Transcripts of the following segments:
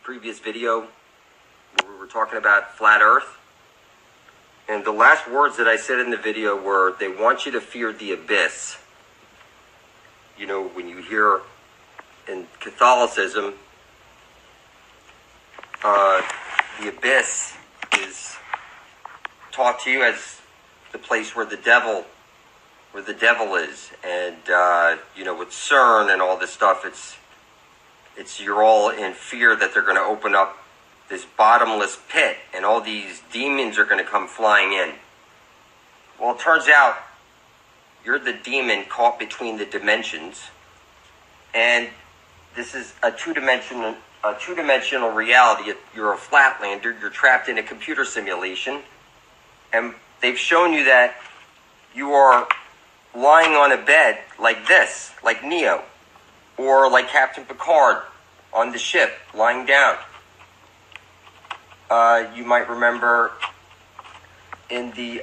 previous video where we were talking about flat Earth. And the last words that I said in the video were, they want you to fear the abyss. You know, when you hear in Catholicism, the abyss is taught to you as the place where the devil is. And, you know, with CERN and all this stuff, it's you're all in fear that they're going to open up this bottomless pit and all these demons are going to come flying in. Well, it turns out you're the demon caught between the dimensions, and this is a two-dimensional reality. You're a flatlander. You're trapped in a computer simulation, and they've shown you that you are lying on a bed like this, like Neo, or like Captain Picard on the ship, lying down. You might remember in the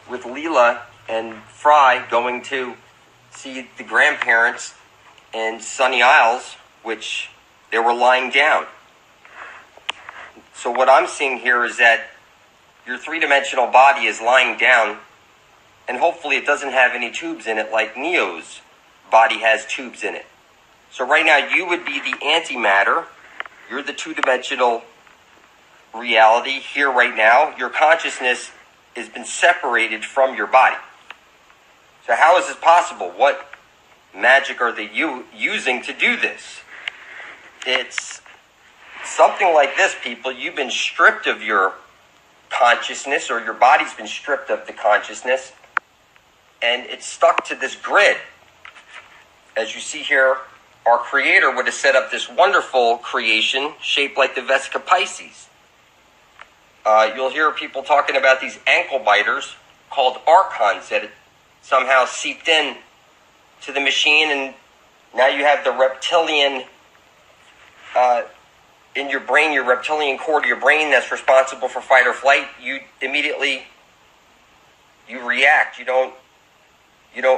with Leela and Fry going to see the grandparents in Sunny Isles, which they were lying down. So what I'm seeing here is that your three-dimensional body is lying down, and hopefully it doesn't have any tubes in it like Neo's body has tubes in it. So right now you would be the antimatter. You're the two-dimensional reality here right now. Your consciousness has been separated from your body. So how is this possible? What magic are they using to do this? It's something like this, people. You've been stripped of your consciousness, or your body's been stripped of the consciousness, and it's stuck to this grid. As you see here, our creator would have set up this wonderful creation shaped like the Vesica Pisces. You'll hear people talking about these ankle biters called archons that somehow seeped in to the machine, and now you have the reptilian in your brain, your reptilian core to your brain that's responsible for fight or flight. You immediately react. You don't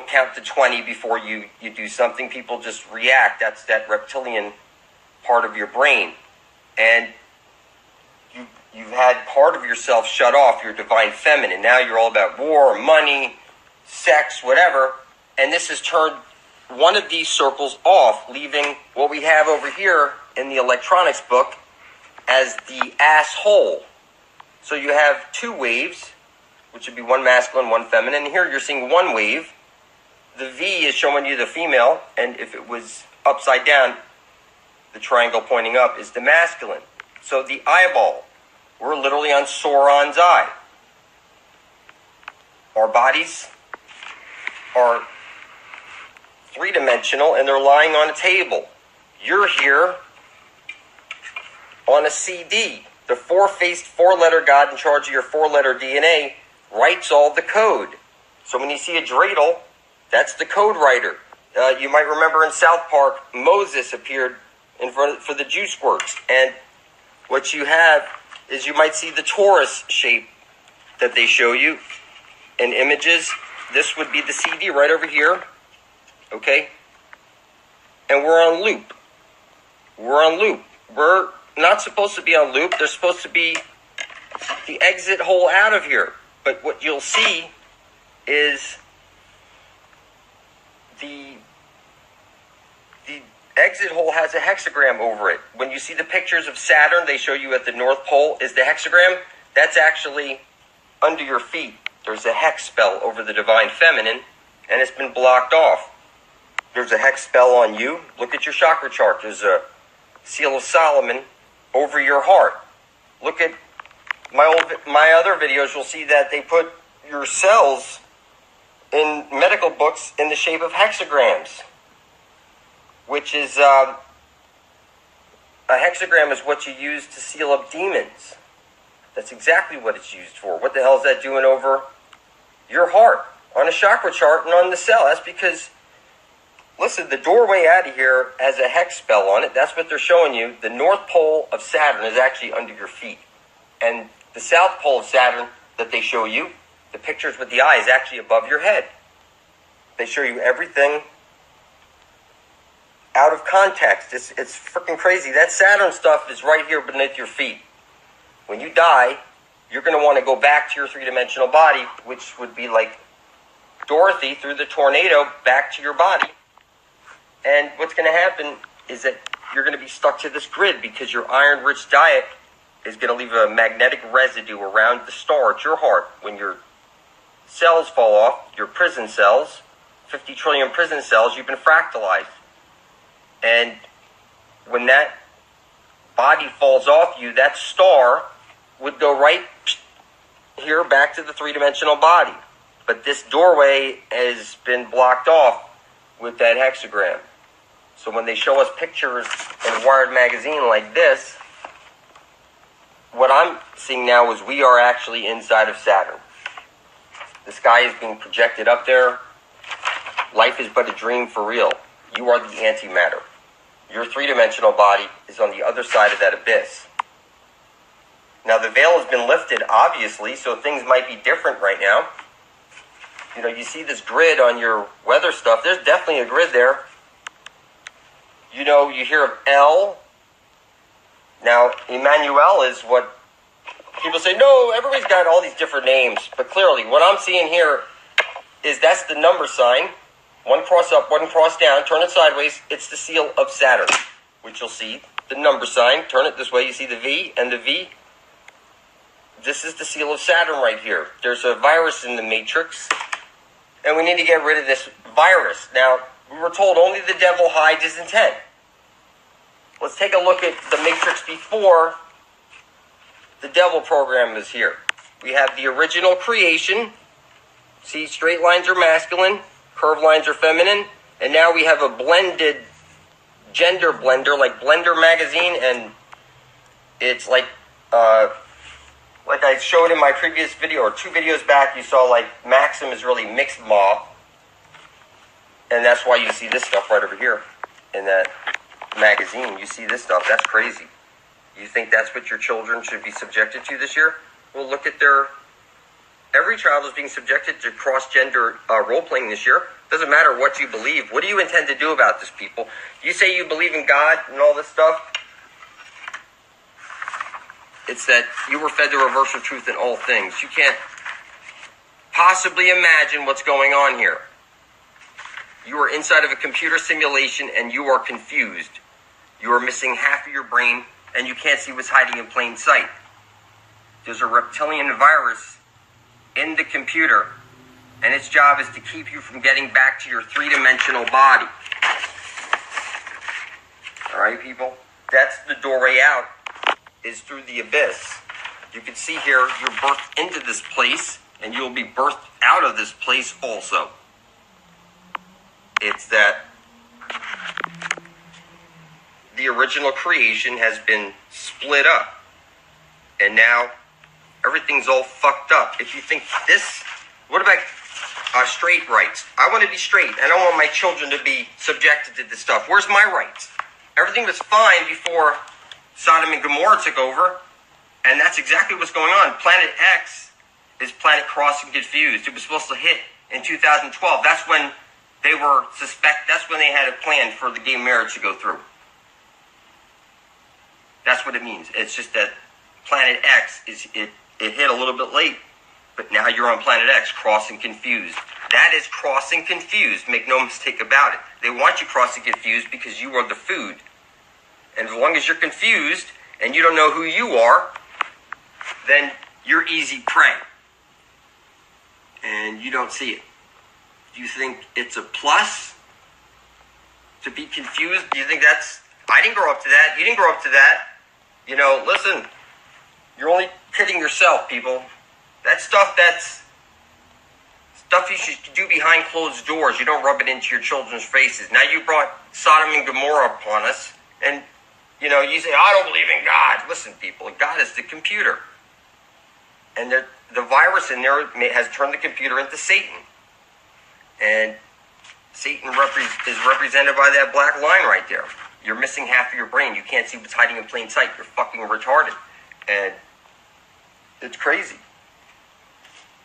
count to 20 before you do something. People just react. That's that reptilian part of your brain. And you've had part of yourself shut off, your divine feminine. Now you're all about war, money, sex, whatever. And this has turned one of these circles off, leaving what we have over here in the electronics book as the asshole. So you have two waves, which would be one masculine, one feminine. And here you're seeing one wave. The V is showing you the female, and if it was upside down, the triangle pointing up is the masculine. So the eyeball, we're literally on Sauron's eye. Our bodies are three-dimensional, and they're lying on a table. You're here on a CD. The four-faced, four-letter God in charge of your four-letter DNA writes all the code. So when you see a dreidel, that's the code writer. You might remember in South Park, Moses appeared in front for the juice works. And what you have is you might see the torus shape that they show you in images. This would be the CD right over here. Okay? And we're on loop. We're on loop. We're not supposed to be on loop. There's supposed to be the exit hole out of here. But what you'll see is the exit hole has a hexagram over it. When you see the pictures of Saturn, they show you at the North Pole is the hexagram. That's actually under your feet. There's a hex spell over the divine feminine, and it's been blocked off. There's a hex spell on you. Look at your chakra chart. There's a seal of Solomon over your heart. Look at my other videos. You'll see that they put your cells in medical books in the shape of hexagrams, which is a hexagram is what you use to seal up demons. That's exactly what it's used for. What the hell is that doing over your heart on a chakra chart and on the cell? That's because, listen, the doorway out of here has a hex spell on it. That's what they're showing you. The North Pole of Saturn is actually under your feet. And the South Pole of Saturn that they show you, the pictures with the eye, is actually above your head. They show you everything out of context. It's freaking crazy. That Saturn stuff is right here beneath your feet. When you die, you're going to want to go back to your three-dimensional body, which would be like Dorothy through the tornado back to your body. And what's going to happen is that you're going to be stuck to this grid because your iron-rich diet is going to leave a magnetic residue around the star at your heart. When your cells fall off, your prison cells, 50 trillion prison cells, you've been fractalized. And when that body falls off you, that star would go right here back to the three-dimensional body. But this doorway has been blocked off with that hexagram. So when they show us pictures in Wired magazine like this, what I'm seeing now is we are actually inside of Saturn. The sky is being projected up there. Life is but a dream for real. You are the antimatter. Your three-dimensional body is on the other side of that abyss. Now, the veil has been lifted, obviously, so things might be different right now. You know, you see this grid on your weather stuff. There's definitely a grid there. You know, you hear of L. Now, Emmanuel is what people say, no, everybody's got all these different names. But clearly, what I'm seeing here is that's the number sign. One cross up, one cross down. Turn it sideways. It's the seal of Saturn, which you'll see. The number sign. Turn it this way. You see the V and the V. This is the seal of Saturn right here. There's a virus in the matrix, and we need to get rid of this virus. Now, we were told only the devil hides his intent. Let's take a look at the matrix before the devil program is here. We have the original creation. See, straight lines are masculine, curved lines are feminine, and now we have a blended gender blender, like Blender magazine, and it's like I showed in my previous video, or 2 videos back, you saw like Maxim is really mixed moth, and that's why you see this stuff right over here in that magazine. You see this stuff. That's crazy. You think that's what your children should be subjected to this year? Well, look at every child is being subjected to cross-gender role-playing this year. Doesn't matter what you believe. What do you intend to do about this, people? You say you believe in God and all this stuff. It's that you were fed the reverse of truth in all things. You can't possibly imagine what's going on here. You are inside of a computer simulation and you are confused. You are missing half of your brain and you can't see what's hiding in plain sight. There's a reptilian virus in the computer, and its job is to keep you from getting back to your three-dimensional body. All right, people? That's the doorway out, is through the abyss. You can see here, you're birthed into this place, and you'll be birthed out of this place also. It's that the original creation has been split up, and now everything's all fucked up. If you think this, what about straight rights? I want to be straight. I don't want my children to be subjected to this stuff. Where's my rights? Everything was fine before Sodom and Gomorrah took over, and that's exactly what's going on. Planet X is Planet Crossing Confused. It was supposed to hit in 2012. That's when they were that's when they had a plan for the gay marriage to go through. That's what it means. It's just that Planet X it hit a little bit late, but now you're on Planet X, crossing confused. That is crossing confused. Make no mistake about it. They want you crossing confused because you are the food. And as long as you're confused and you don't know who you are, then you're easy prey. And you don't see it. Do you think it's a plus to be confused? Do you think that's... I didn't grow up to that. You didn't grow up to that. You know, listen, you're only kidding yourself, people. That's stuff you should do behind closed doors. You don't rub it into your children's faces. Now you brought Sodom and Gomorrah upon us, and, you know, you say, I don't believe in God. Listen, people, God is the computer. And the virus in there has turned the computer into Satan. And Satan is represented by that black line right there. You're missing half of your brain. You can't see what's hiding in plain sight. You're fucking retarded. And it's crazy.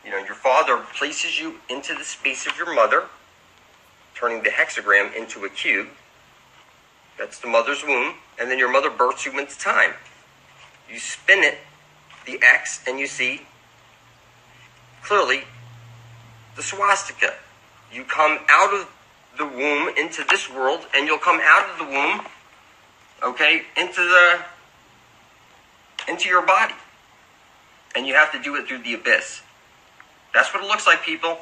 You know, your father places you into the space of your mother, turning the hexagram into a cube. That's the mother's womb. And then your mother births you into time. You spin it, the X, and you see clearly the swastika. You come out of the womb into this world, and you'll come out of the womb, okay, into your body. And you have to do it through the abyss. That's what it looks like, people.